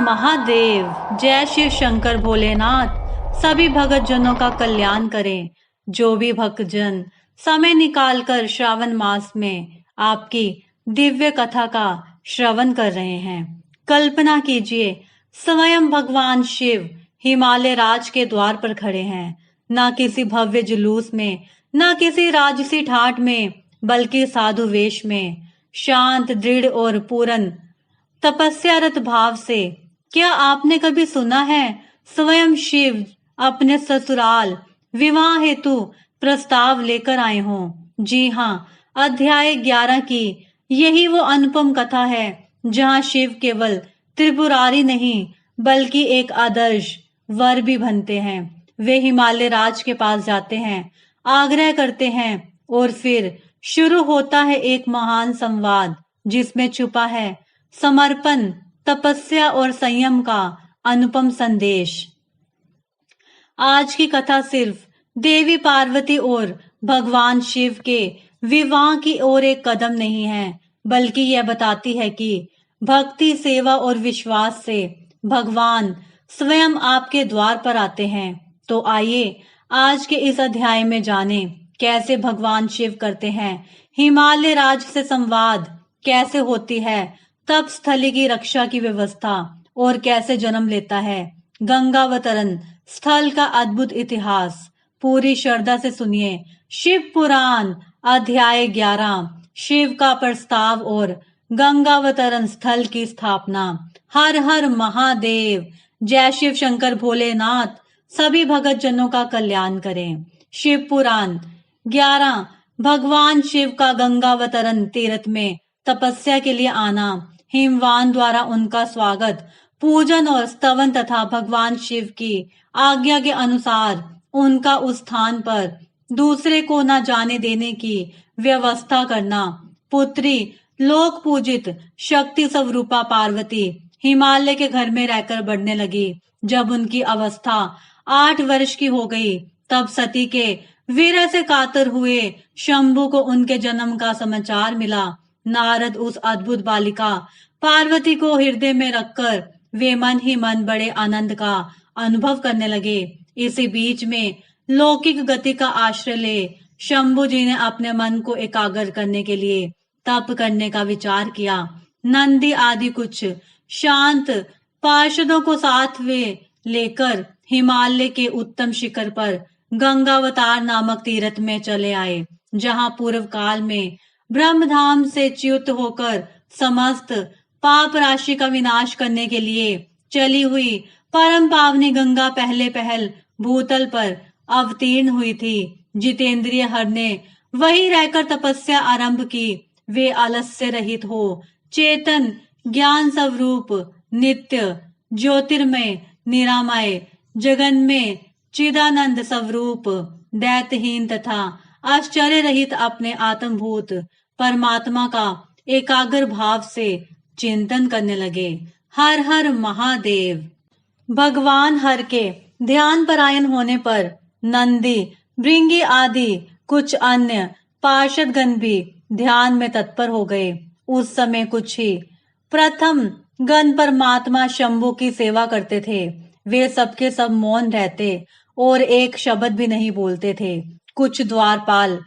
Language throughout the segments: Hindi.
महादेव। जय शिव शंकर भोलेनाथ। सभी भगत जनों का कल्याण करें। जो भी भक्तजन समय निकालकर श्रावण मास में आपकी दिव्य कथा का श्रवण कर रहे हैं, कल्पना कीजिए स्वयं भगवान शिव हिमालय राज के द्वार पर खड़े हैं। ना किसी भव्य जुलूस में, ना किसी राजसी ठाट में, बल्कि साधु वेश में, शांत, दृढ़ और पूर्ण तपस्यारत भाव से। क्या आपने कभी सुना है स्वयं शिव अपने ससुराल विवाह हेतु प्रस्ताव लेकर आए हों? जी हाँ, अध्याय 11 की यही वो अनुपम कथा है जहाँ शिव केवल त्रिपुरारी नहीं बल्कि एक आदर्श वर भी बनते हैं। वे हिमालय राज के पास जाते हैं, आग्रह करते हैं और फिर शुरू होता है एक महान संवाद जिसमें छुपा है समर्पण, तपस्या और संयम का अनुपम संदेश। आज की कथा सिर्फ देवी पार्वती और भगवान शिव के विवाह की ओर एक कदम नहीं है, बल्कि यह बताती है कि भक्ति, सेवा और विश्वास से भगवान स्वयं आपके द्वार पर आते हैं। तो आइए आज के इस अध्याय में जानें कैसे भगवान शिव करते हैं हिमालय राज से संवाद, कैसे होती है तप स्थली की रक्षा की व्यवस्था और कैसे जन्म लेता है गंगावतरण स्थल का अद्भुत इतिहास। पूरी श्रद्धा से सुनिए शिव पुराण अध्याय 11, शिव का प्रस्ताव और गंगावतरण स्थल की स्थापना। हर हर महादेव। जय शिव शंकर भोलेनाथ। सभी भगत जनों का कल्याण करें। शिव पुराण 11, भगवान शिव का गंगावतरण तीर्थ में तपस्या के लिए आना, हिमवान द्वारा उनका स्वागत, पूजन और स्तवन तथा भगवान शिव की आज्ञा के अनुसार उनका उस स्थान पर दूसरे को न जाने देने की व्यवस्था करना। पुत्री लोक पूजित शक्ति स्वरूपा पार्वती हिमालय के घर में रहकर बढ़ने लगी। जब उनकी अवस्था 8 वर्ष की हो गई, तब सती के वीर से कातर हुए शंभु को उनके जन्म का समाचार मिला। नारद उस अद्भुत बालिका पार्वती को हृदय में रखकर वे मन ही मन बड़े आनंद का अनुभव करने लगे। इसी बीच में लौकिक गति का आश्रय ले शंभु जी ने अपने मन को एकाग्र करने के लिए तप करने का विचार किया। नंदी आदि कुछ शांत पार्षदों को साथ वे लेकर हिमालय के उत्तम शिखर पर गंगावतार नामक तीर्थ में चले आए, जहां पूर्व काल में ब्रह्मधाम से च्युत होकर समस्त पाप राशि का विनाश करने के लिए चली हुई परम पावनी गंगा पहले पहल भूतल पर अवतीर्ण हुई थी। जितेंद्रिय हर ने वही रहकर तपस्या आरंभ की। वे आलस्य रहित हो, चेतन ज्ञान स्वरूप, नित्य ज्योतिर्मय, निरामय, जगन में चिदानंद स्वरूप, दैत्यहीन तथा आश्चर्य रहित अपने आत्मभूत परमात्मा का एकाग्र भाव से चिंतन करने लगे। हर हर महादेव। भगवान हर के ध्यान परायण होने पर नंदी, भृंगी आदि कुछ अन्य पार्षदगण भी ध्यान में तत्पर हो गए। उस समय कुछ ही प्रथम गण परमात्मा शंभु की सेवा करते थे। वे सबके सब मौन रहते और एक शब्द भी नहीं बोलते थे। कुछ द्वारपाल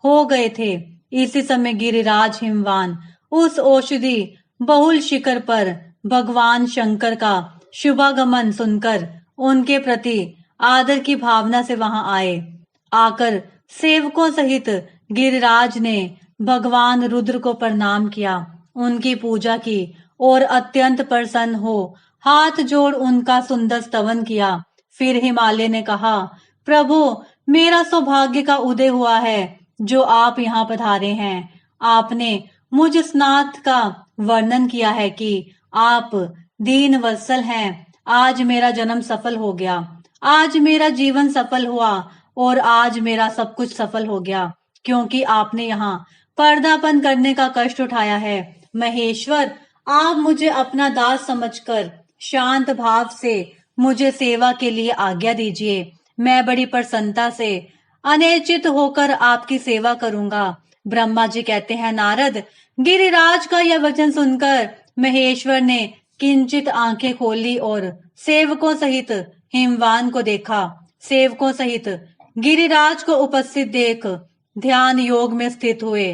हो गए थे। इसी समय गिरिराज हिमवान उस औषधि बहुल शिखर पर भगवान शंकर का शुभागमन सुनकर उनके प्रति आदर की भावना से वहां आए। आकर सेवकों सहित गिरिराज ने भगवान रुद्र को प्रणाम किया, उनकी पूजा की और अत्यंत प्रसन्न हो हाथ जोड़ उनका सुंदर स्तवन किया। फिर हिमालय ने कहा, प्रभु, मेरा सौभाग्य का उदय हुआ है जो आप यहाँ पधारे हैं। आपने मुझ स्नात का वर्णन किया है कि आप दीन वत्सल हैं। आज मेरा जन्म सफल हो गया, आज मेरा जीवन सफल हुआ और आज मेरा सब कुछ सफल हो गया, क्योंकि आपने यहाँ पर्दापन करने का कष्ट उठाया है। महेश्वर, आप मुझे अपना दास समझकर शांत भाव से मुझे सेवा के लिए आज्ञा दीजिए। मैं बड़ी प्रसन्नता से अनिश्चित होकर आपकी सेवा करूंगा। ब्रह्मा जी कहते हैं, नारद, गिरिराज का यह वचन सुनकर महेश्वर ने किंचित आंखें खोली और सेवकों सहित हिमवान को देखा। सेवकों सहित गिरिराज को उपस्थित देख ध्यान योग में स्थित हुए।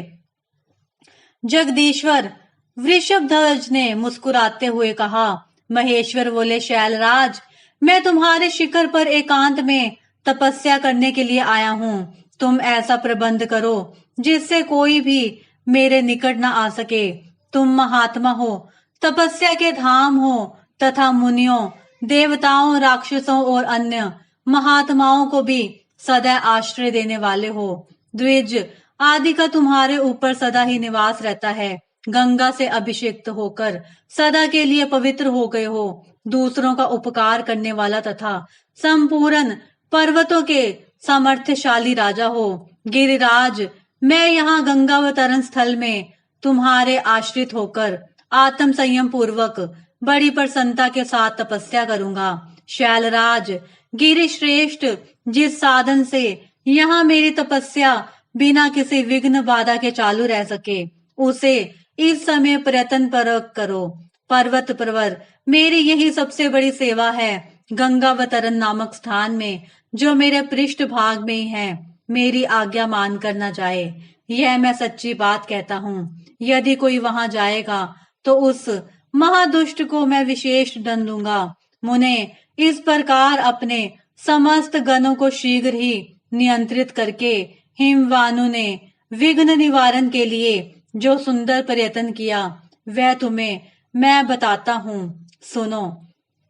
जगदीश्वर वृषभध्वज ने मुस्कुराते हुए कहा, महेश्वर बोले, शैलराज, मैं तुम्हारे शिखर पर एकांत में तपस्या करने के लिए आया हूँ। तुम ऐसा प्रबंध करो जिससे कोई भी मेरे निकट न आ सके। तुम महात्मा हो, तपस्या के धाम हो तथा मुनियों, देवताओं, राक्षसों और अन्य महात्माओं को भी सदा आश्रय देने वाले हो। द्विज आदि का तुम्हारे ऊपर सदा ही निवास रहता है। गंगा से अभिषिक्त होकर सदा के लिए पवित्र हो गए हो। दूसरों का उपकार करने वाला तथा संपूर्ण पर्वतों के सामर्थ्यशाली राजा हो। गिरिराज, मैं यहाँ गंगावतरण स्थल में तुम्हारे आश्रित होकर आत्म संयम पूर्वक बड़ी प्रसन्नता के साथ तपस्या करूंगा। शैलराज, गिरि श्रेष्ठ, जिस साधन से यहाँ मेरी तपस्या बिना किसी विघ्न बाधा के चालू रह सके, उसे इस समय प्रयत्न परक करो। पर्वत प्रवर, मेरी यही सबसे बड़ी सेवा है। गंगावतरण नामक स्थान में जो मेरे पृष्ठ भाग में ही है, मेरी आज्ञा मान कर न जाए, यह मैं सच्ची बात कहता हूँ। यदि कोई वहां जाएगा तो उस महादुष्ट को मैं विशेष दंड दूंगा। मुने इस प्रकार अपने समस्त गणों को शीघ्र ही नियंत्रित करके हिमवानु ने विघ्न निवारण के लिए जो सुंदर प्रयत्न किया, वह तुम्हें मैं बताता हूँ, सुनो।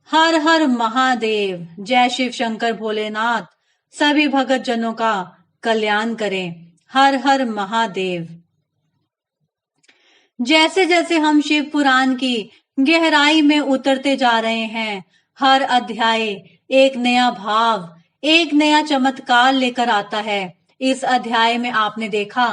हर हर महादेव। जय शिव शंकर भोलेनाथ। सभी भगत जनों का कल्याण करें। हर हर महादेव। जैसे जैसे हम शिव पुराण की गहराई में उतरते जा रहे हैं, हर अध्याय एक नया भाव, एक नया चमत्कार लेकर आता है। इस अध्याय में आपने देखा,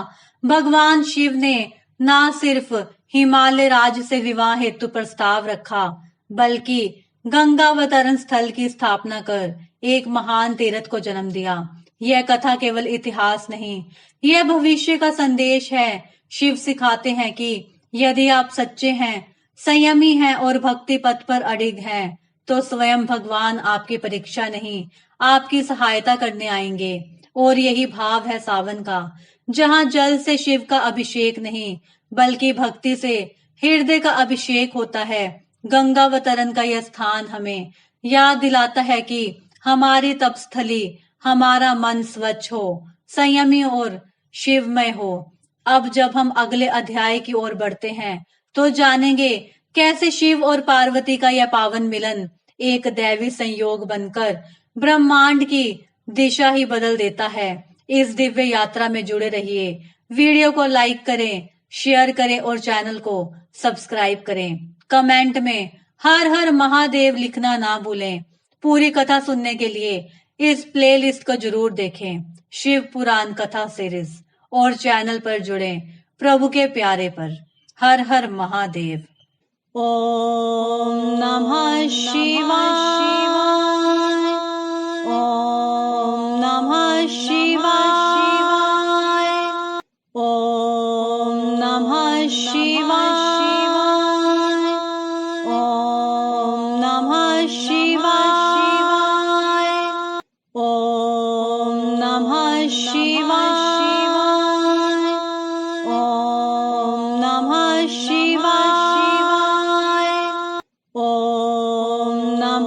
भगवान शिव ने ना सिर्फ हिमालय राज्य से विवाह हेतु प्रस्ताव रखा, बल्कि गंगावतरण स्थल की स्थापना कर एक महान तीर्थ को जन्म दिया। यह कथा केवल इतिहास नहीं, यह भविष्य का संदेश है। शिव सिखाते हैं कि यदि आप सच्चे हैं, संयमी हैं और भक्ति पथ पर अडिग हैं, तो स्वयं भगवान आपकी परीक्षा नहीं, आपकी सहायता करने आएंगे। और यही भाव है सावन का, जहां जल से शिव का अभिषेक नहीं, बल्कि भक्ति से हृदय का अभिषेक होता है। गंगावतरण का यह स्थान हमें याद दिलाता है कि हमारी तपस्थली, हमारा मन स्वच्छ हो, संयमी और शिवमय हो। अब जब हम अगले अध्याय की ओर बढ़ते हैं, तो जानेंगे कैसे शिव और पार्वती का यह पावन मिलन एक दैवी संयोग बनकर ब्रह्मांड की दिशा ही बदल देता है। इस दिव्य यात्रा में जुड़े रहिए। वीडियो को लाइक करें, शेयर करें और चैनल को सब्सक्राइब करें। कमेंट में हर हर महादेव लिखना ना भूलें। पूरी कथा सुनने के लिए इस प्लेलिस्ट को जरूर देखें, शिव पुराण कथा सीरीज, और चैनल पर जुड़ें प्रभु के प्यारे पर। हर हर महादेव। ओम नमः शिवाय। ओम नमः शिवाय। ओम नमः शिवाय। ओम नमः शिवाय। ओम नमः शिवाय। ओम नमः शिवाय। ओम नमः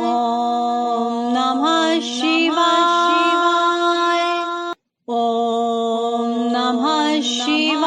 ओम नमः शिवाय। ओम नमः शिवाय।